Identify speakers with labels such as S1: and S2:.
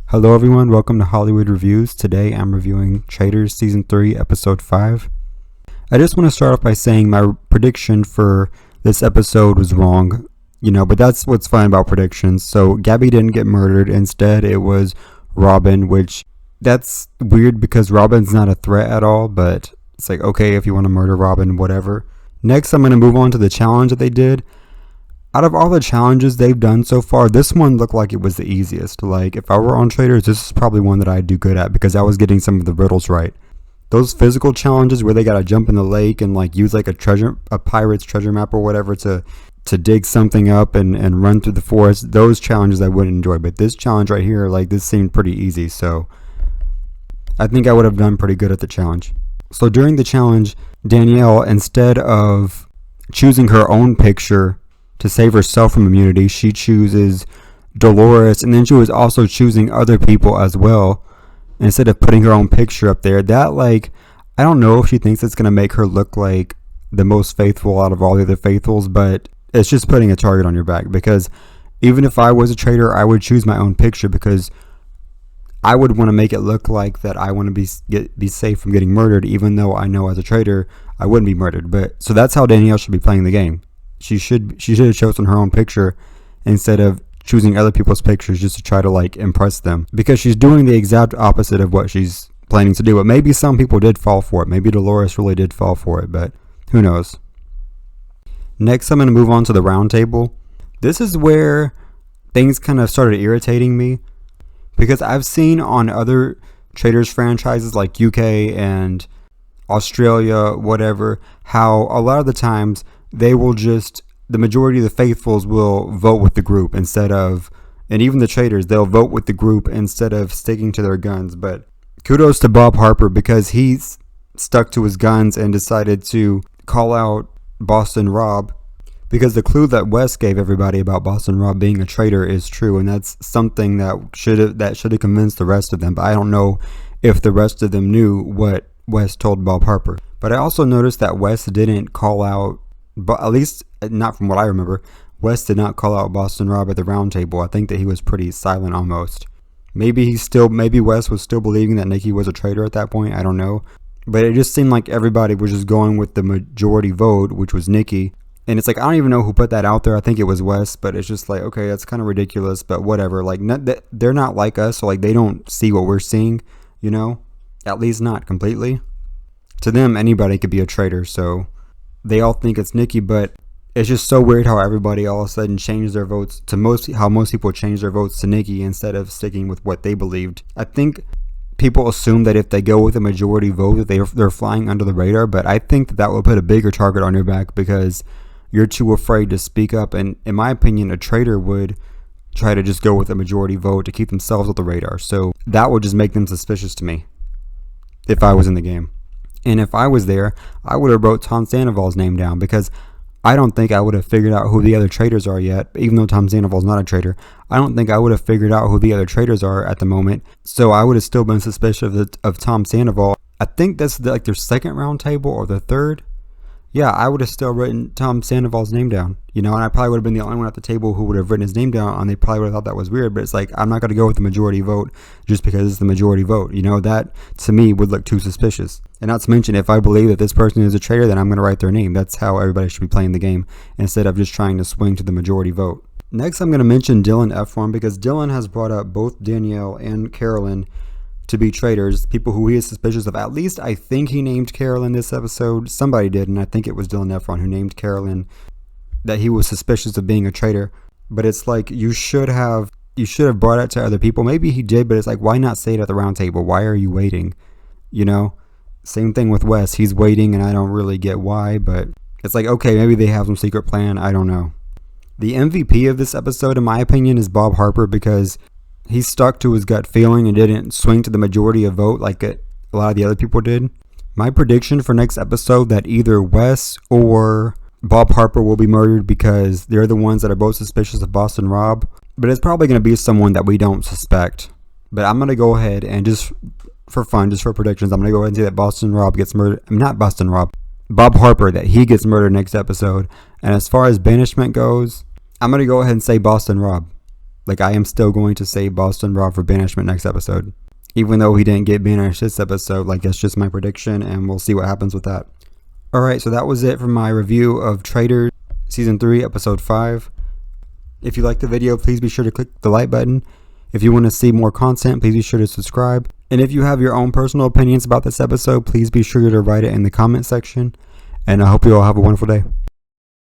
S1: Hello everyone, welcome to Hollywood Reviews. Today I'm reviewing Traitors Season 3, Episode 5. I just want to start off by saying my prediction for this episode was wrong, but that's what's fun about predictions. So Gabby didn't get murdered, instead it was Robin, which that's weird because Robin's not a threat at all, but it's like, okay, if you want to murder Robin, whatever. Next, I'm going to move on to the challenge that they did. Out of all the challenges they've done so far, this one looked like it was the easiest. Like, if I were on Traitors, this is probably one that I'd do good at because I was getting some of the riddles right. Those physical challenges where they gotta jump in the lake and like use like a pirate's treasure map or whatever to dig something up and run through the forest, those challenges I wouldn't enjoy. But this challenge right here, like, this seemed pretty easy, so I think I would have done pretty good at the challenge. So during the challenge, Danielle, instead of choosing her own picture to save herself from immunity, she chooses Dolores, and then she was also choosing other people as well instead of putting her own picture up there. That, like, I don't know if she thinks it's going to make her look like the most faithful out of all the other faithfuls, but it's just putting a target on your back, because even if I was a traitor, I would choose my own picture because I would want to make it look like that I want to be safe from getting murdered, even though I know as a traitor I wouldn't be murdered. But so that's how Danielle should be playing the game. She should have chosen her own picture instead of choosing other people's pictures just to try to like impress them, because she's doing the exact opposite of what she's planning to do. But maybe some people did fall for it. Maybe Dolores really did fall for it, but who knows. Next, I'm going to move on to the round table. This is where things kind of started irritating me, because I've seen on other Traitors franchises like UK and Australia, whatever, how a lot of the times they will the majority of the faithfuls will vote with the group instead of, and even the traitors, they'll vote with the group instead of sticking to their guns. But kudos to Bob Harper, because he's stuck to his guns and decided to call out Boston Rob, because the clue that Wes gave everybody about Boston Rob being a traitor is true, and that's something that should have convinced the rest of them. But I don't know if the rest of them knew what Wes told Bob Harper. But I also noticed that Wes didn't call out, but at least not from what I remember, Wes did not call out Boston Rob at the round table. I think that he was pretty silent almost. Maybe Wes was still believing that Nikki was a traitor at that point. I don't know. But it just seemed like everybody was just going with the majority vote, which was Nikki. And it's like, I don't even know who put that out there. I think it was Wes, but it's just like, okay, that's kind of ridiculous, but whatever. Like, they're not like us, so like they don't see what we're seeing, At least not completely. To them, anybody could be a traitor, so they all think it's Nikki. But it's just so weird how everybody all of a sudden changed their votes to how most people changed their votes to Nikki instead of sticking with what they believed. I think people assume that if they go with a majority vote that they're flying under the radar, but I think that will put a bigger target on your back because you're too afraid to speak up. And in my opinion, a traitor would try to just go with a majority vote to keep themselves off the radar. So that would just make them suspicious to me if I was in the game. And if I was there, I would have wrote Tom Sandoval's name down, because I don't think I would have figured out who the other traitors are yet. Even though Tom Sandoval's not a traitor, I don't think I would have figured out who the other traitors are at the moment. So I would have still been suspicious of Tom Sandoval. I think that's like their second round table or the third. Yeah, I would have still written Tom Sandoval's name down, and I probably would have been the only one at the table who would have written his name down, and they probably would have thought that was weird. But it's like, I'm not going to go with the majority vote just because it's the majority vote. That to me would look too suspicious. And not to mention, if I believe that this person is a traitor, then I'm going to write their name. That's how everybody should be playing the game, instead of just trying to swing to the majority vote. Next, I'm going to mention Dylan Efron, because Dylan has brought up both Danielle and Carolyn to be traitors, people who he is suspicious of. At least I think he named Carolyn this episode. Somebody did, and I think it was Dylan Efron who named Carolyn that he was suspicious of being a traitor. But it's like, you should have brought it to other people. Maybe he did, but it's like, why not say it at the round table? Why are you waiting? Same thing with Wes. He's waiting, and I don't really get why, but it's like, okay, maybe they have some secret plan. I don't know. The MVP of this episode, in my opinion, is Bob Harper, because he stuck to his gut feeling and didn't swing to the majority of vote like a lot of the other people did. My prediction for next episode, that either Wes or Bob Harper will be murdered, because they're the ones that are both suspicious of Boston Rob. But it's probably going to be someone that we don't suspect. But I'm going to go ahead and just for predictions, I'm going to go ahead and say that Boston Rob gets murdered. Not Boston Rob. Bob Harper, that he gets murdered next episode. And as far as banishment goes, I'm going to go ahead and say Boston Rob. Like, I am still going to say Boston Rob for banishment next episode. Even though he didn't get banished this episode, like, that's just my prediction, and we'll see what happens with that. Alright, so that was it for my review of Traitors Season 3, Episode 5. If you liked the video, please be sure to click the like button. If you want to see more content, please be sure to subscribe. And if you have your own personal opinions about this episode, please be sure to write it in the comment section. And I hope you all have a wonderful day.